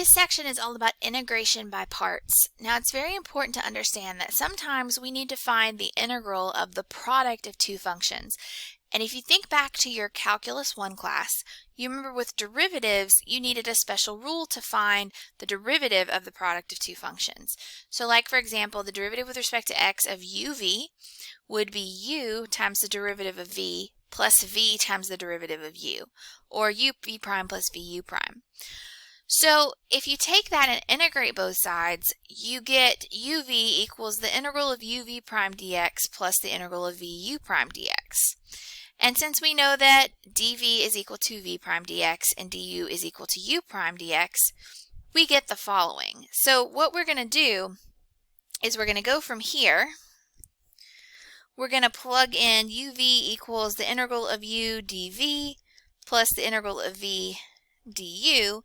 This section is all about integration by parts. Now it's very important to understand that sometimes we need to find the integral of the product of two functions. And if you think back to your Calculus 1 class, you remember with derivatives, you needed a special rule to find the derivative of the product of two functions. So like for example, the derivative with respect to x of uv would be u times the derivative of v plus v times the derivative of u, or uv prime plus vu prime. So if you take that and integrate both sides, you get uv equals the integral of uv prime dx plus the integral of vu prime dx. And since we know that dv is equal to v prime dx and du is equal to u prime dx, we get the following. So what we're going to do is we're going to go from here. We're going to plug in uv equals the integral of u dv plus the integral of v du.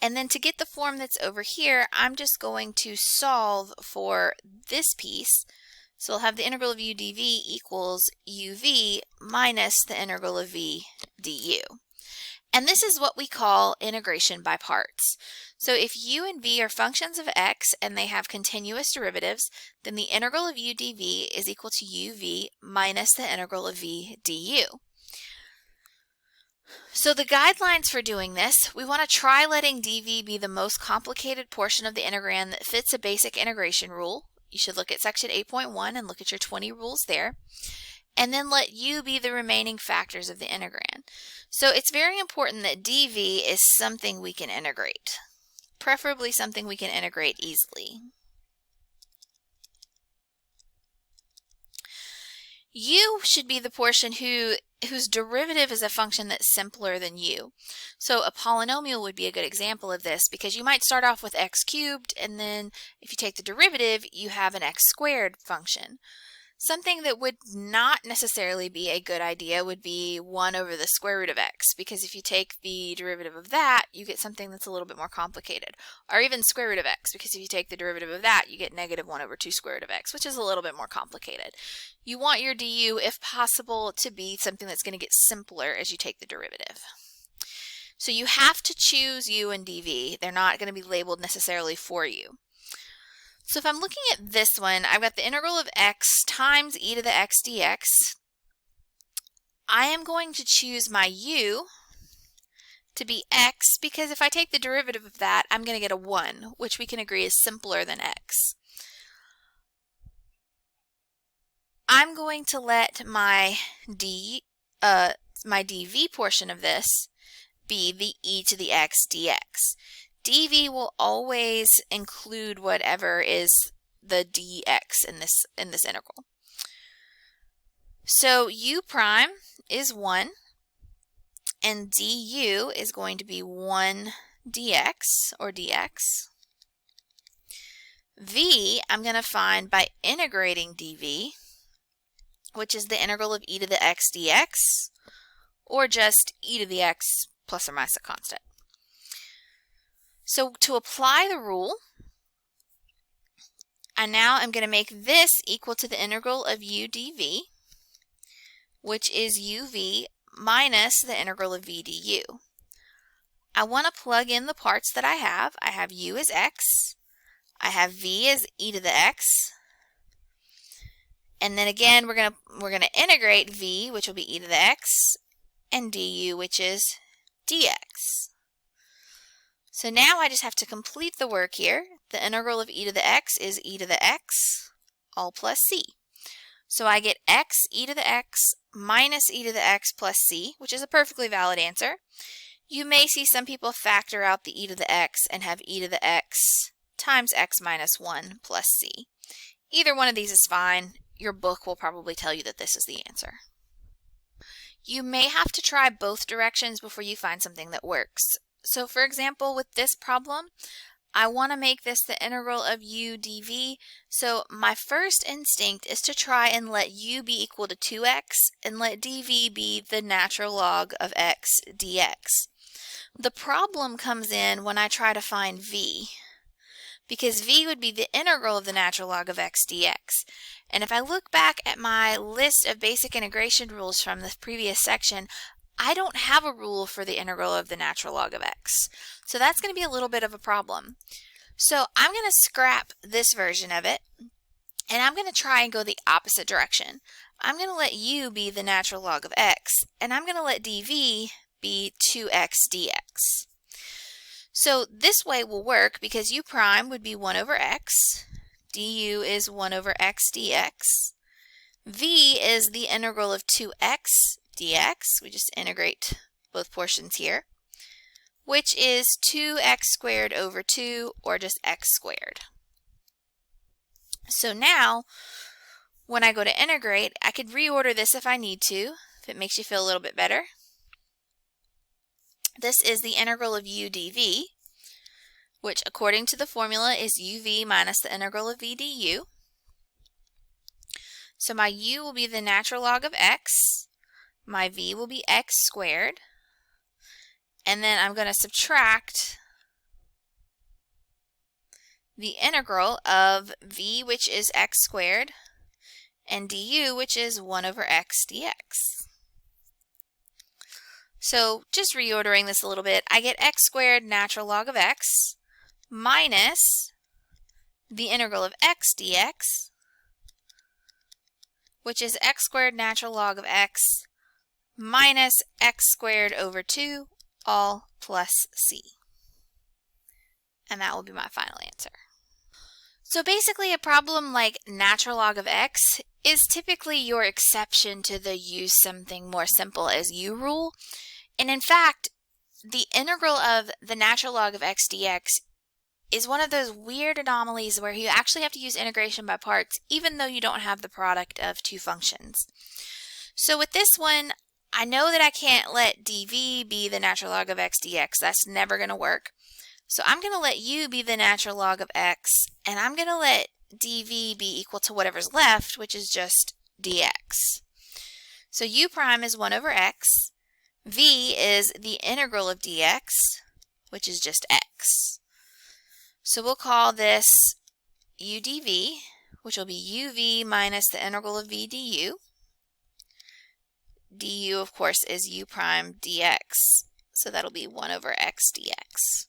And then to get the form that's over here, I'm just going to solve for this piece. So we'll have the integral of u dv equals uv minus the integral of v du. And this is what we call integration by parts. So if u and v are functions of x and they have continuous derivatives, then the integral of u dv is equal to uv minus the integral of v du. So the guidelines for doing this, we want to try letting dv be the most complicated portion of the integrand that fits a basic integration rule. You should look at section 8.1 and look at your 20 rules there. And then let u be the remaining factors of the integrand. So it's very important that dv is something we can integrate, preferably something we can integrate easily. U should be the portion whose derivative is a function that's simpler than u. So a polynomial would be a good example of this because you might start off with x cubed and then if you take the derivative you have an x squared function. Something that would not necessarily be a good idea would be 1 over the square root of x, because if you take the derivative of that, you get something that's a little bit more complicated. Or even square root of x, because if you take the derivative of that, you get negative 1 over 2 square root of x, which is a little bit more complicated. You want your du, if possible, to be something that's going to get simpler as you take the derivative. So you have to choose u and dv. They're not going to be labeled necessarily for you. So if I'm looking at this one, I've got the integral of x times e to the x dx. I am going to choose my u to be x because if I take the derivative of that, I'm going to get a 1, which we can agree is simpler than x. I'm going to let my dv portion of this be the e to the x dx. dv will always include whatever is the dx in this integral. So u prime is 1 and du is going to be 1 dx or dx. V I'm going to find by integrating dv, which is the integral of e to the x dx, or just e to the x plus or minus a constant. So to apply the rule, I now am going to make this equal to the integral of u dv, which is uv minus the integral of v du. I want to plug in the parts that I have. I have u as x, I have v as e to the x, and then again we're going to integrate v, which will be e to the x, and du, which is dx. So now I just have to complete the work here. The integral of e to the x is e to the x, all plus c. So I get x e to the x minus e to the x plus c, which is a perfectly valid answer. You may see some people factor out the e to the x and have e to the x times x minus 1 plus c. Either one of these is fine. Your book will probably tell you that this is the answer. You may have to try both directions before you find something that works. So for example, with this problem, I want to make this the integral of u dv. So my first instinct is to try and let u be equal to 2x and let dv be the natural log of x dx. The problem comes in when I try to find v, because v would be the integral of the natural log of x dx. And if I look back at my list of basic integration rules from the previous section, I don't have a rule for the integral of the natural log of x. So that's going to be a little bit of a problem. So I'm going to scrap this version of it, and I'm going to try and go the opposite direction. I'm going to let u be the natural log of x, and I'm going to let dv be 2x dx. So this way will work because u prime would be 1 over x, du is 1 over x dx, v is the integral of 2x dx, we just integrate both portions here, which is 2x squared over 2, or just x squared. So now, when I go to integrate, I could reorder this if I need to, if it makes you feel a little bit better. This is the integral of u dv, which according to the formula is uv minus the integral of v du. So my u will be the natural log of x, my v will be x squared, and then I'm going to subtract the integral of v, which is x squared, and du, which is 1 over x dx. So just reordering this a little bit, I get x squared natural log of x minus the integral of x dx, which is x squared natural log of x minus x squared over 2, all plus c. And that will be my final answer. So basically a problem like natural log of x is typically your exception to the use something more simple as u rule. And in fact, the integral of the natural log of x dx is one of those weird anomalies where you actually have to use integration by parts even though you don't have the product of two functions. So with this one, I know that I can't let dv be the natural log of x dx. That's never going to work. So I'm going to let u be the natural log of x, and I'm going to let dv be equal to whatever's left, which is just dx. So u prime is 1 over x. V is the integral of dx, which is just x. So we'll call this u dv, which will be uv minus the integral of v du. Du, of course, is u prime dx, so that'll be 1 over x dx.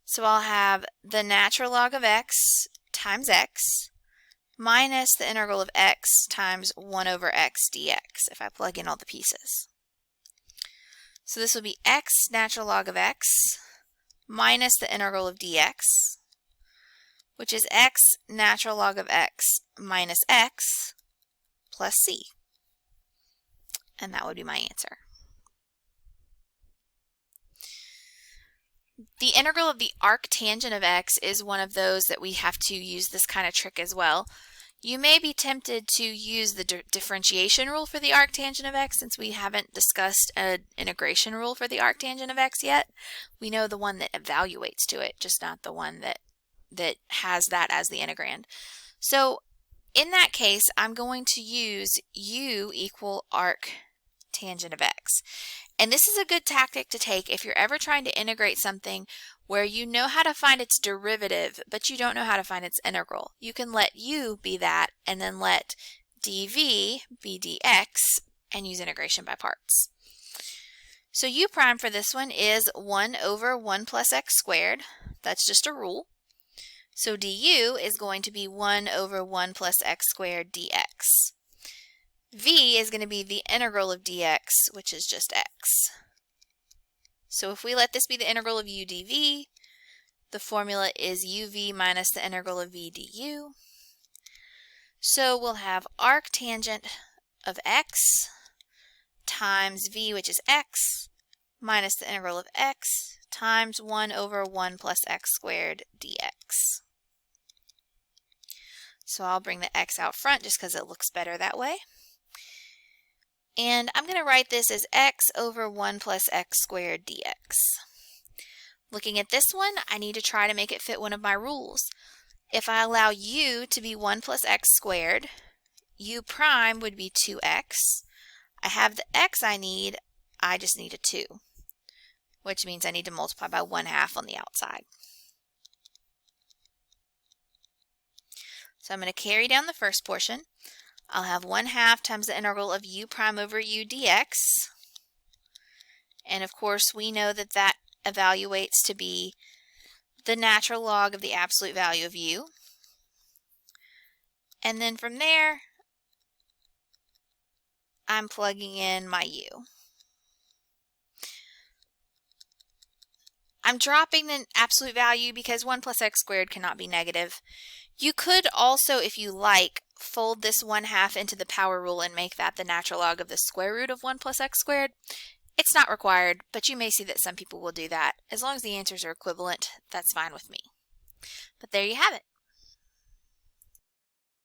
So I'll have the natural log of x times x minus the integral of x times 1 over x dx if I plug in all the pieces. So this will be x natural log of x minus the integral of dx, which is x natural log of x minus x plus c. And that would be my answer. The integral of the arctangent of x is one of those that we have to use this kind of trick as well. You may be tempted to use the differentiation rule for the arctangent of x since we haven't discussed an integration rule for the arctangent of x yet. We know the one that evaluates to it, just not the one that has that as the integrand. So in that case, I'm going to use u equal arctangent of x. And this is a good tactic to take if you're ever trying to integrate something where you know how to find its derivative, but you don't know how to find its integral. You can let u be that and then let dv be dx and use integration by parts. So u prime for this one is 1 over 1 plus x squared. That's just a rule. So du is going to be 1 over 1 plus x squared dx. V is going to be the integral of dx, which is just x. So if we let this be the integral of u dv, the formula is uv minus the integral of v du. So we'll have arctangent of x times v, which is x, minus the integral of x times 1 over 1 plus x squared dx. So I'll bring the x out front just because it looks better that way. And I'm going to write this as x over 1 plus x squared dx. Looking at this one, I need to try to make it fit one of my rules. If I allow u to be 1 plus x squared, u prime would be 2x. I have the x I need, I just need a 2, which means I need to multiply by 1/2 on the outside. So I'm going to carry down the first portion. I'll have 1/2 times the integral of u prime over u dx And of course, we know that that evaluates to be the natural log of the absolute value of u. And then from there, I'm plugging in my u. I'm dropping the absolute value because 1 plus x squared cannot be negative. You could also, if you like, fold this 1/2 into the power rule and make that the natural log of the square root of 1 plus x squared. It's not required, but you may see that some people will do that. As long as the answers are equivalent, that's fine with me. But there you have it.